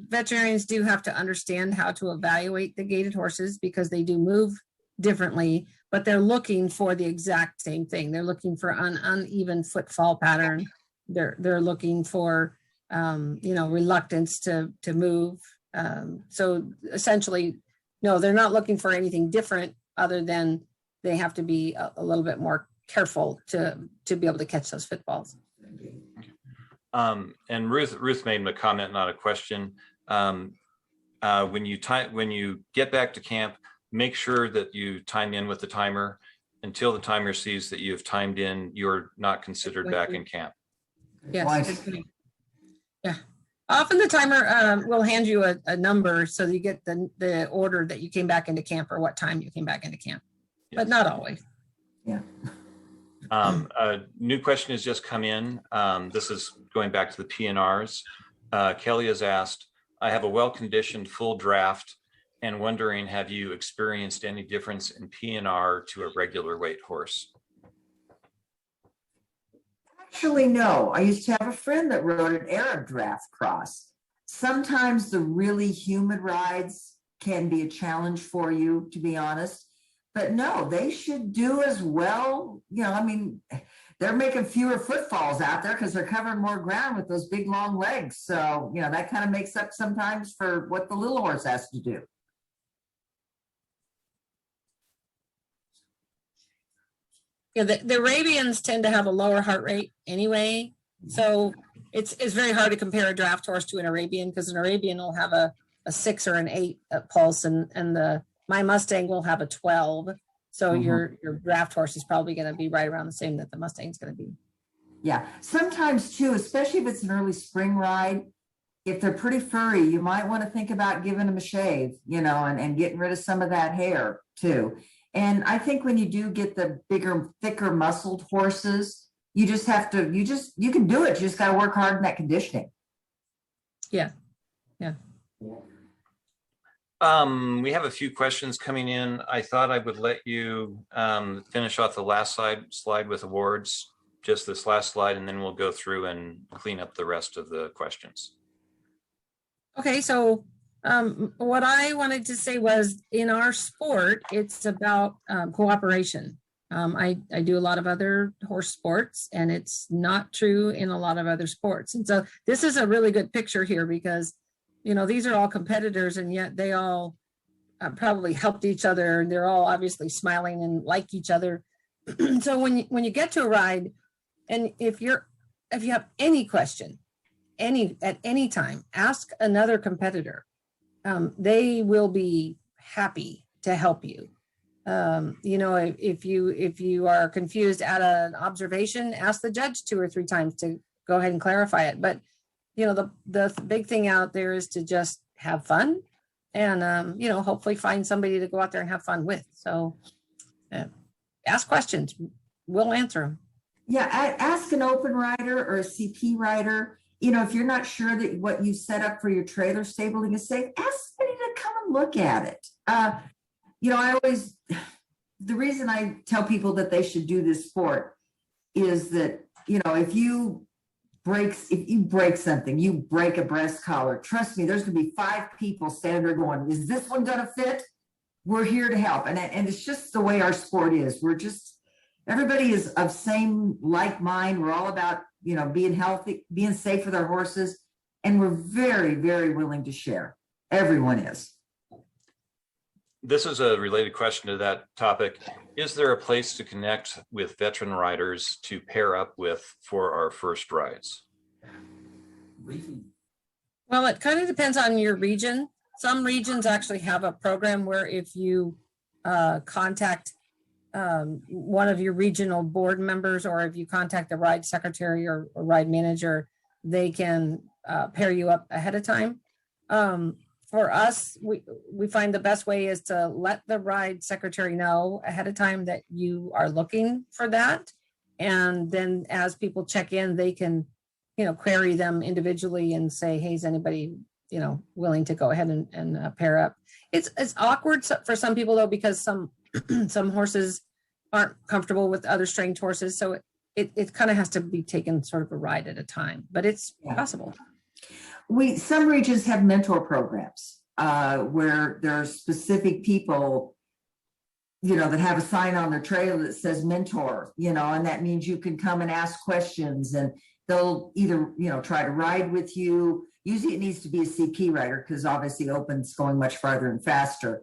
veterinarians do have to understand how to evaluate the gated horses because they do move differently, but they're looking for the exact same thing. They're looking for an uneven footfall pattern. They're looking for, reluctance to move. So essentially, no, they're not looking for anything different other than they have to be a little bit more careful to be able to catch those footballs. And Ruth made a comment, not a question. When you get back to camp, make sure that you time in with the timer until the timer sees that you've timed in. You're not considered back in camp. Yes. Yeah. Often the timer will hand you a number so that you get the order that you came back into camp or what time you came back into camp, but not always. Yeah. A new question has just come in. This is going back to the PNRs. Kelly has asked, I have a well-conditioned full draft and wondering, have you experienced any difference in PNR to a regular weight horse? Actually, no. I used to have a friend that rode an Arab draft cross. Sometimes the really humid rides can be a challenge for you, to be honest. But no, they should do as well. You know, I mean, they're making fewer footfalls out there because they're covering more ground with those big long legs. So, you know, that kind of makes up sometimes for what the little horse has to do. Yeah, the Arabians tend to have a lower heart rate anyway. So it's very hard to compare a draft horse to an Arabian, because an Arabian will have a 6 or an 8 pulse, and my Mustang will have a 12. So your draft horse is probably going to be right around the same that the Mustang's going to be. Yeah, sometimes too, especially if it's an early spring ride, if they're pretty furry, you might want to think about giving them a shave, you know, and getting rid of some of that hair too. And I think when you do get the bigger, thicker muscled horses, you just have to, you can do it. You just got to work hard in that conditioning. Yeah. Yeah. We have a few questions coming in. I thought I would let you finish off the last slide with awards, just this last slide, and then we'll go through and clean up the rest of the questions. Okay, so what I wanted to say was, in our sport, it's about cooperation. I do a lot of other horse sports, and it's not true in a lot of other sports. And so this is a really good picture here, because, you know, these are all competitors, and yet they all probably helped each other. They're all obviously smiling and like each other. So when you get to a ride, and if you have any question, at any time, ask another competitor. They will be happy to help you. You know, if you are confused at an observation, ask the judge 2 or 3 times to go ahead and clarify it. But, you know, the big thing out there is to just have fun, and, you know, hopefully find somebody to go out there and have fun with. So ask questions. We'll answer them. Yeah, ask an open rider or a CP rider. You know, if you're not sure that what you set up for your trailer stabling is safe, ask somebody to come and look at it. You know, the reason I tell people that they should do this sport is that, you know, if you break something, you break a breast collar, trust me, there's going to be 5 people standing there going, is this one going to fit? We're here to help. And it's just the way our sport is. Everybody is of same like mind. We're all about, you know, being healthy, being safe with our horses. And we're very, very willing to share. Everyone is. This is a related question to that topic. Is there a place to connect with veteran riders to pair up with for our first rides? Well, it kind of depends on your region. Some regions actually have a program where if you contact one of your regional board members, or if you contact the ride secretary or ride manager, they can pair you up ahead of time. For us, we find the best way is to let the ride secretary know ahead of time that you are looking for that. And then as people check in, they can, you know, query them individually and say, hey, is anybody, you know, willing to go ahead and pair up? It's awkward for some people though, because some horses aren't comfortable with other trained horses. So it kind of has to be taken sort of a ride at a time, but it's possible. Some regions have mentor programs where there are specific people, you know, that have a sign on their trailer that says mentor, you know, and that means you can come and ask questions, and they'll either, you know, try to ride with you. Usually it needs to be a CP rider, because obviously open's going much farther and faster,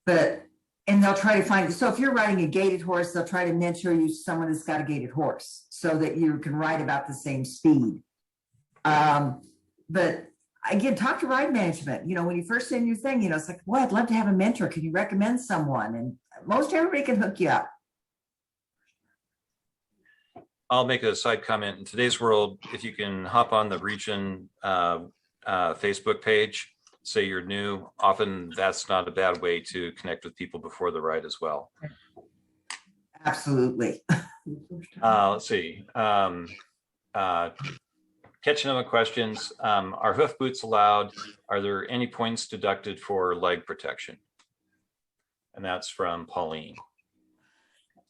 and they'll try to find, so if you're riding a gaited horse, they'll try to mentor you someone that's got a gaited horse so that you can ride about the same speed. But again, talk to ride management. You know, when you first send your thing, you know, it's like, well, I'd love to have a mentor. Can you recommend someone? And most everybody can hook you up. I'll make a side comment. In today's world, if you can hop on the region Facebook page, say you're new, often that's not a bad way to connect with people before the ride as well. Absolutely. Let's see. Catching up on questions. Are hoof boots allowed? Are there any points deducted for leg protection? And that's from Pauline.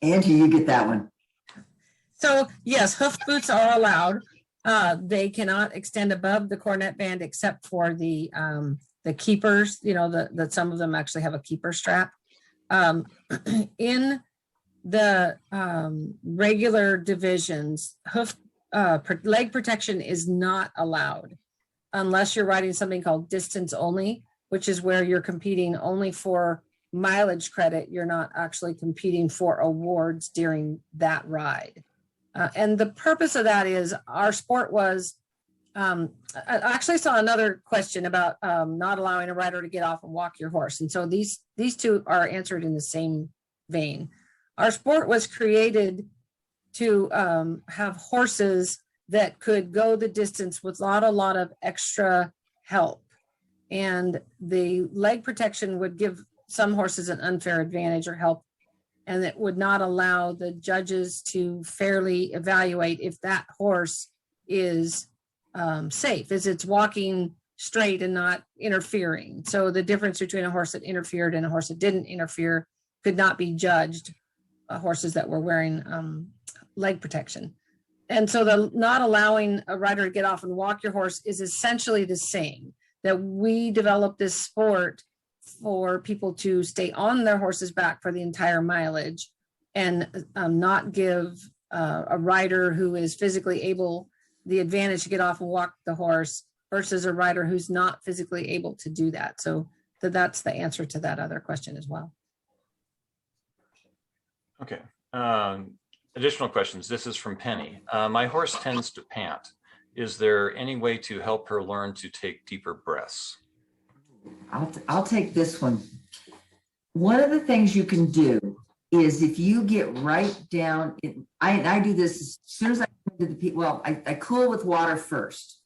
Angie, you get that one. So yes, hoof boots are allowed. They cannot extend above the cornet band except for the keepers, you know, that some of them actually have a keeper strap. In the regular divisions, leg protection is not allowed unless you're riding something called distance only, which is where you're competing only for mileage credit. You're not actually competing for awards during that ride. And the purpose of that is our sport was, I actually saw another question about not allowing a rider to get off and walk your horse. And so these two are answered in the same vein. Our sport was created to have horses that could go the distance without a lot of extra help. And the leg protection would give some horses an unfair advantage or help, and it would not allow the judges to fairly evaluate if that horse is safe, as it's walking straight and not interfering. So the difference between a horse that interfered and a horse that didn't interfere could not be judged, horses that were wearing leg protection. And so the not allowing a rider to get off and walk your horse is essentially the same, that we developed this sport for people to stay on their horse's back for the entire mileage and not give a rider who is physically able the advantage to get off and walk the horse versus a rider who's not physically able to do that. So that's the answer to that other question as well. Okay. Additional questions. This is from Penny. My horse tends to pant. Is there any way to help her learn to take deeper breaths? I'll take this one. One of the things you can do is if you get right down, I do this as soon as I come to the people. Well, I cool with water first.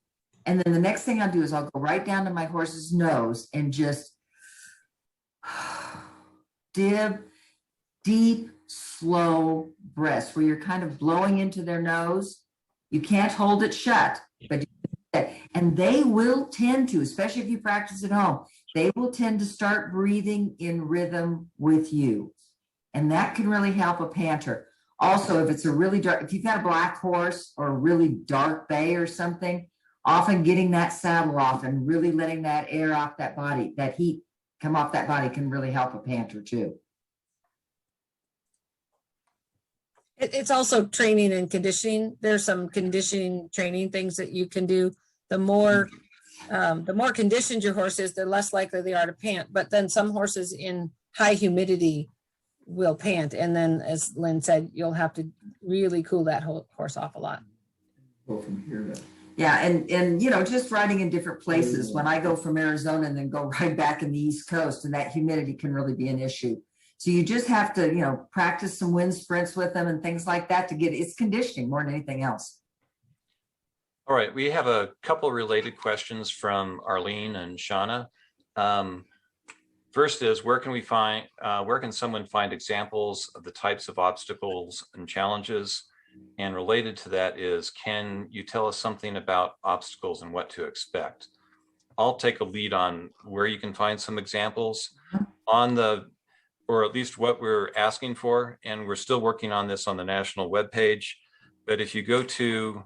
And then the next thing I'll do is I'll go right down to my horse's nose and just deep, slow breaths where you're kind of blowing into their nose. You can't hold it shut, but and they will tend to, especially if you practice at home, they will tend to start breathing in rhythm with you. And that can really help a panter. Also, if it's a really dark, if you've got a black horse or a really dark bay or something, often getting that saddle off and really letting that air off that body, that heat come off that body can really help a panter too. It's also training and conditioning. There's some conditioning training things that you can do. The more conditioned your horse is, the less likely they are to pant. But then some horses in high humidity will pant. And then, as Lynn said, you'll have to really cool that horse off a lot. Go from here to. Yeah, and you know, just riding in different places. When I go from Arizona and then go right back in the East Coast, and that humidity can really be an issue. So you just have to, you know, practice some wind sprints with them and things like that to get it's conditioning more than anything else. All right, we have a couple related questions from Arlene and Shauna. First is, where can someone find examples of the types of obstacles and challenges? And related to that is, can you tell us something about obstacles and what to expect? I'll take a lead on where you can find some examples on or at least what we're asking for. And we're still working on this on the national webpage. But if you go to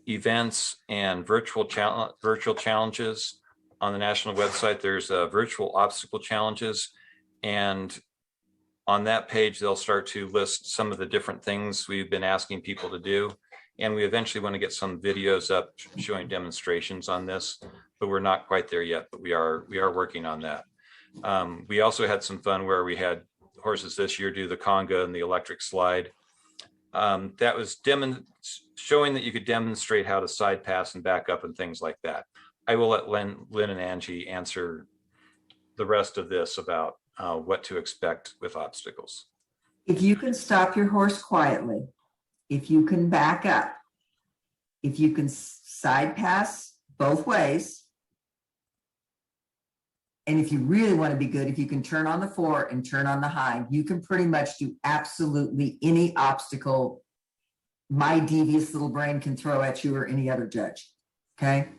events and virtual challenges on the national website, there's virtual obstacle challenges. And on that page, they'll start to list some of the different things we've been asking people to do. And we eventually want to get some videos up showing demonstrations on this, but we're not quite there yet, but we are working on that. We also had some fun where we had horses this year do the conga and the electric slide. That was showing that you could demonstrate how to side pass and back up and things like that. I will let Lynn and Angie answer the rest of this about what to expect with obstacles. If you can stop your horse quietly, if you can back up, if you can side pass both ways, And if you really want to be good, if you can turn on the fore and turn on the hind, you can pretty much do absolutely any obstacle my devious little brain can throw at you or any other judge. Okay.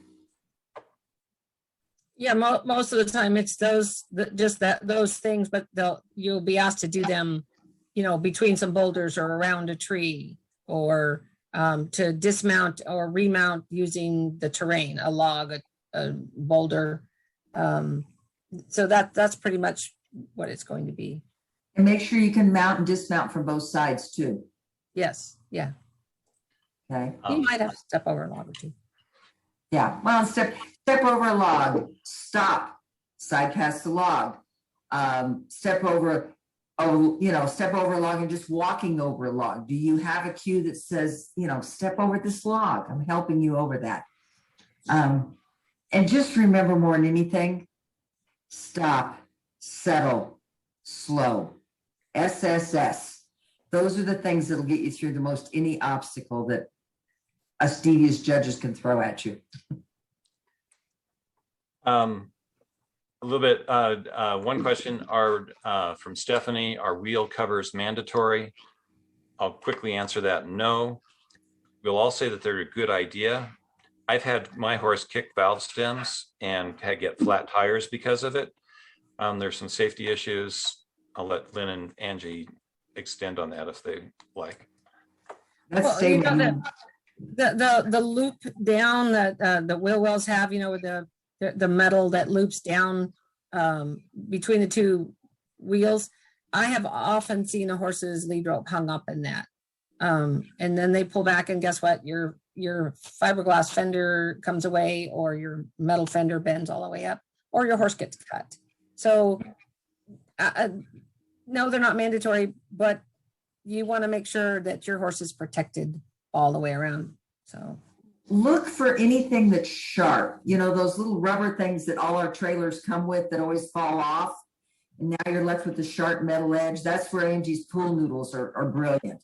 Yeah, most of the time it's those, those things, but you'll be asked to do them, you know, between some boulders or around a tree, or to dismount or remount using the terrain, a log, a boulder. So that's pretty much what it's going to be. And make sure you can mount and dismount from both sides too. Yes, yeah. Okay. You might have to step over a log or two. Yeah, well, step over a log, stop, side past the log, step over a log and just walking over a log. Do you have a cue that says, you know, step over this log? I'm helping you over that. And just remember, more than anything, stop, settle, slow, SSS. Those are the things that'll get you through the most any obstacle that us devious judges can throw at you. A little bit, one question from Stephanie, are wheel covers mandatory? I'll quickly answer that, no. We'll all say that they're a good idea. I've had my horse kick valve stems and get flat tires because of it. There's some safety issues. I'll let Lynn and Angie extend on that if they like. That's Well, you know, the loop down that the wheel wells have, you know, with the metal that loops down between the two wheels. I have often seen a horse's lead rope hung up in that. And then they pull back and guess what? Your fiberglass fender comes away, or your metal fender bends all the way up, or your horse gets cut. So no, they're not mandatory, but you want to make sure that your horse is protected all the way around. So look for anything that's sharp. You know, those little rubber things that all our trailers come with that always fall off. And now you're left with the sharp metal edge. That's where Angie's pool noodles are brilliant.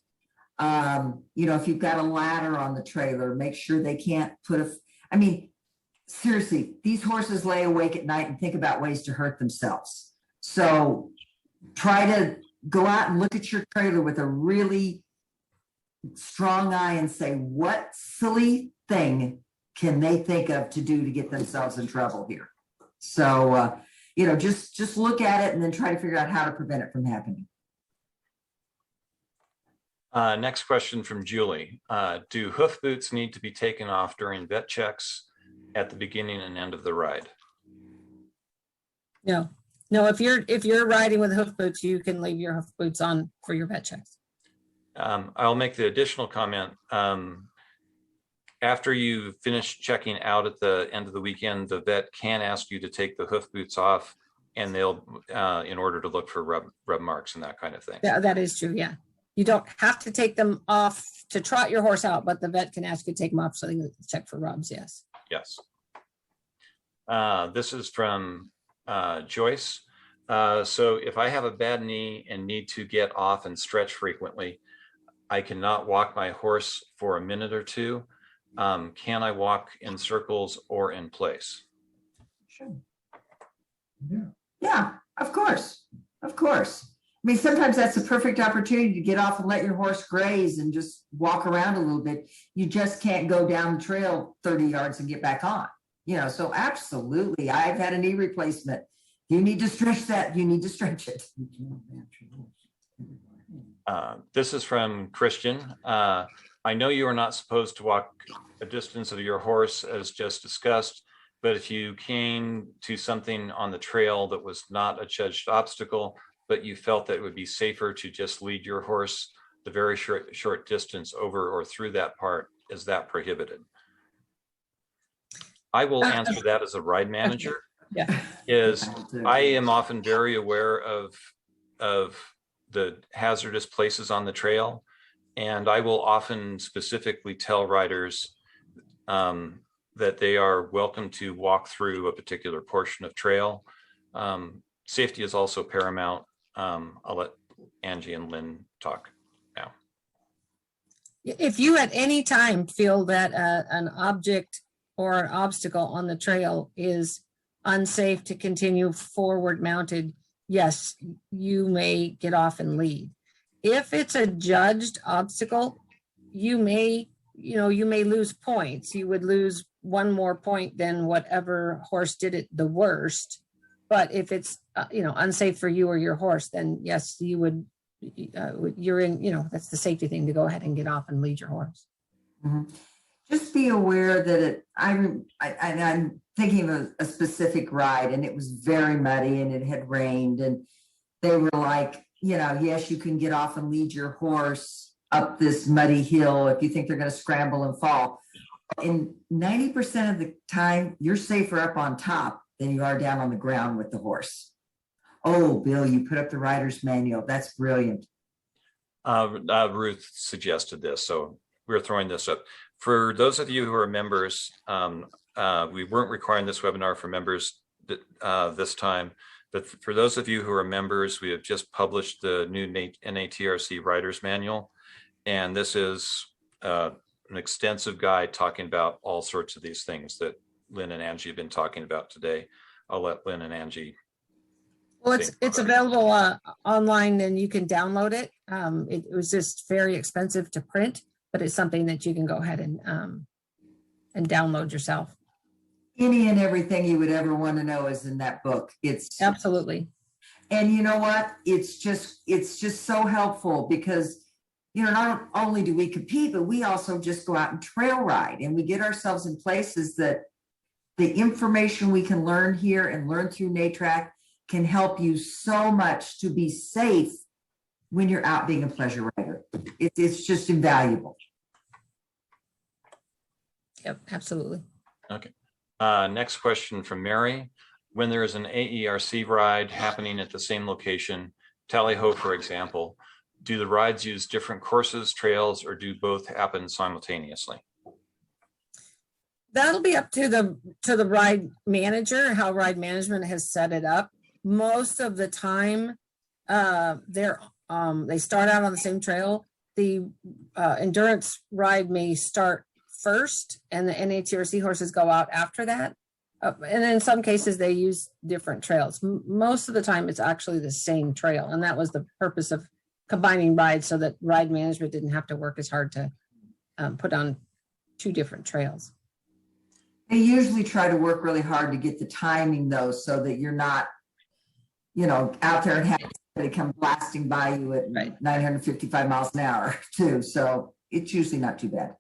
You know, if you've got a ladder on the trailer, make sure they can't I mean, seriously, these horses lay awake at night and think about ways to hurt themselves. So try to go out and look at your trailer with a really strong eye and say, what silly thing can they think of to do to get themselves in trouble here? So, you know, just look at it and then try to figure out how to prevent it from happening. Next question from Julie. Do hoof boots need to be taken off during vet checks at the beginning and end of the ride? no, if you're riding with hoof boots, you can leave your hoof boots on for your vet checks. I'll make the additional comment. After you finish checking out at the end of the weekend, the vet can ask you to take the hoof boots off, and they'll, in order to look for rub marks and that kind of thing. Yeah, that is true. Yeah. You don't have to take them off to trot your horse out, but the vet can ask you to take them off so they can check for rubs. Yes. Yes. This is from Joyce. So if I have a bad knee and need to get off and stretch frequently, I cannot walk my horse for a minute or two. Can I walk in circles or in place? Sure. Yeah, of course. Of course. I mean, sometimes that's a perfect opportunity to get off and let your horse graze and just walk around a little bit. You just can't go down the trail 30 yards and get back on, you know, so absolutely. I've had a knee replacement. You need to stretch that. You need to stretch it. This is from Christian. I know you are not supposed to walk a distance of your horse as just discussed, but if you came to something on the trail that was not a judged obstacle, but you felt that it would be safer to just lead your horse the very short distance over or through that part, is that prohibited? I will answer that as a ride manager. Yeah. I am often very aware of the hazardous places on the trail, and I will often specifically tell riders that they are welcome to walk through a particular portion of trail. Safety is also paramount. I'll let Angie and Lynn talk now. If you at any time feel that an object or an obstacle on the trail is unsafe to continue forward mounted, yes, you may get off and lead. If it's a judged obstacle, you may lose points. You would lose one more point than whatever horse did it the worst. But if it's, unsafe for you or your horse, then yes, you would, you're in, that's the safety thing, to go ahead and get off and lead your horse. Mhm. Just be aware that I'm thinking of a specific ride, and it was very muddy and it had rained, and they were like, yes, you can get off and lead your horse up this muddy hill if you think they're going to scramble and fall. And 90% of the time, you're safer up on top than you are down on the ground with the horse. Oh, Bill, you put up the rider's manual. That's brilliant. Ruth suggested this, so we're throwing this up. For those of you who are members, we weren't requiring this webinar for members this time, but for those of you who are members, we have just published the new NATRC Rider's Manual, and this is an extensive guide talking about all sorts of these things that Lynn and Angie have been talking about today. I'll let Lynn and Angie. Well, it's available online, and you can download it. It was just very expensive to print, but it's something that you can go ahead and download yourself. Any and everything you would ever want to know is in that book. It's absolutely. And you know what? It's just so helpful because, not only do we compete, but we also just go out and trail ride, and we get ourselves in places that the information we can learn here and learn through NATRC can help you so much to be safe when you're out being a pleasure rider. It's just invaluable. Yep, absolutely. Okay. Next question from Mary. When there is an AERC ride happening at the same location, Tally-Ho, for example, do the rides use different courses, trails, or do both happen simultaneously? That'll be up to the ride manager, how ride management has set it up. Most of the time, they start out on the same trail. The endurance ride may start first, and the NATRC horses go out after that. And in some cases, they use different trails. Most of the time, it's actually the same trail, and that was the purpose of combining rides, so that ride management didn't have to work as hard to put on two different trails. They usually try to work really hard to get the timing, though, so that you're not, out there and having somebody come blasting by you at 955 miles an hour, too. So it's usually not too bad.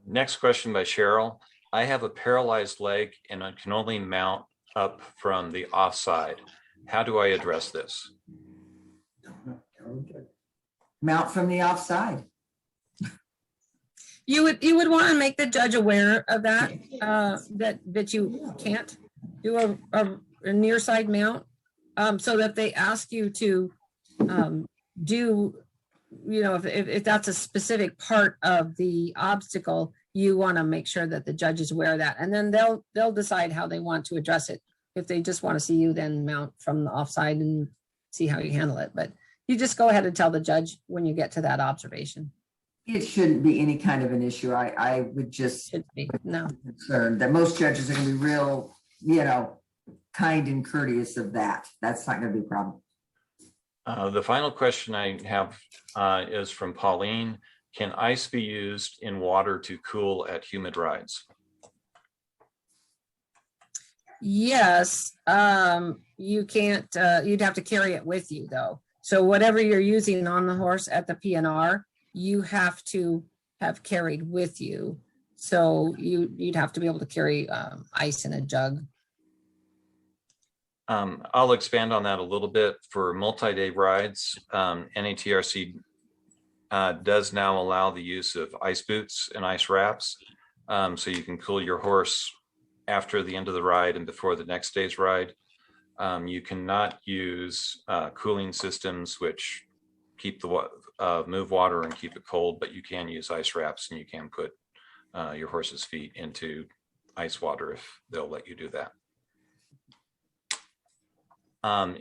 Next question by Cheryl. I have a paralyzed leg and I can only mount up from the offside. How do I address this? Mount from the offside. You would want to make the judge aware of that, that you can't do a near side mount, so that they ask you to do, if that's a specific part of the obstacle, you want to make sure that the judge is aware of that, and then they'll decide how they want to address it. If they just want to see you, then mount from the offside and see how you handle it. But you just go ahead and tell the judge when you get to that observation. It shouldn't be any kind of an issue. I would just be concerned that most judges are going to be real, kind and courteous of that. That's not going to be a problem. The final question I have is from Pauline. Can ice be used in water to cool at humid rides? Yes, you can't, you'd have to carry it with you though. So whatever you're using on the horse at the PNR, you have to have carried with you. So you'd have to be able to carry ice in a jug. I'll expand on that a little bit. For multi-day rides, NATRC does now allow the use of ice boots and ice wraps. So you can cool your horse after the end of the ride and before the next day's ride. You cannot use cooling systems which keep the move water and keep it cold, but you can use ice wraps, and you can put your horse's feet into ice water if they'll let you do that.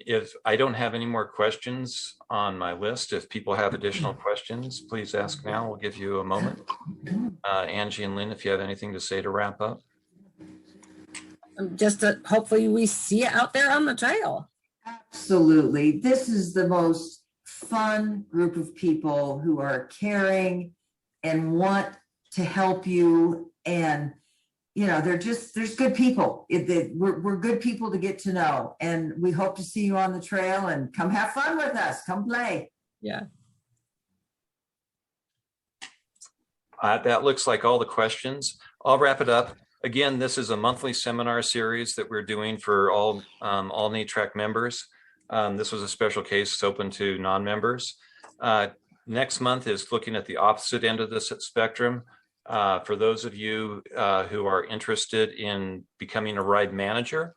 If I don't have any more questions on my list, if people have additional questions, please ask now. We'll give you a moment. Angie and Lynn, if you have anything to say to wrap up. just hopefully we see it out there on the trail. Absolutely. This is the most fun group of people who are caring and want to help you. And, you know, there's good people. We're good people to get to know. And we hope to see you on the trail, and come have fun with us. Come play. Yeah. That looks like all the questions. I'll wrap it up. Again, this is a monthly seminar series that we're doing for all NATRC members. This was a special case. It's open to non-members. Next month is looking at the opposite end of this spectrum. For those of you who are interested in becoming a ride manager,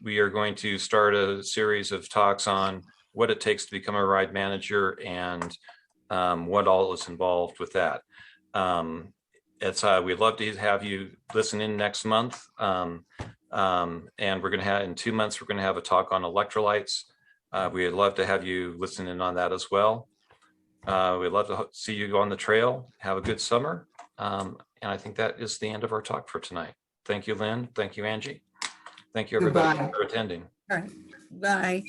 we are going to start a series of talks on what it takes to become a ride manager and what all is involved with that. We'd love to have you listen in next month. And we're going to have, in 2 months, we're going to have a talk on electrolytes. We'd love to have you listen in on that as well. We'd love to see you on the trail. Have a good summer. And I think that is the end of our talk for tonight. Thank you, Lynn. Thank you, Angie. Thank you, everybody, Goodbye. for attending. All right. Bye.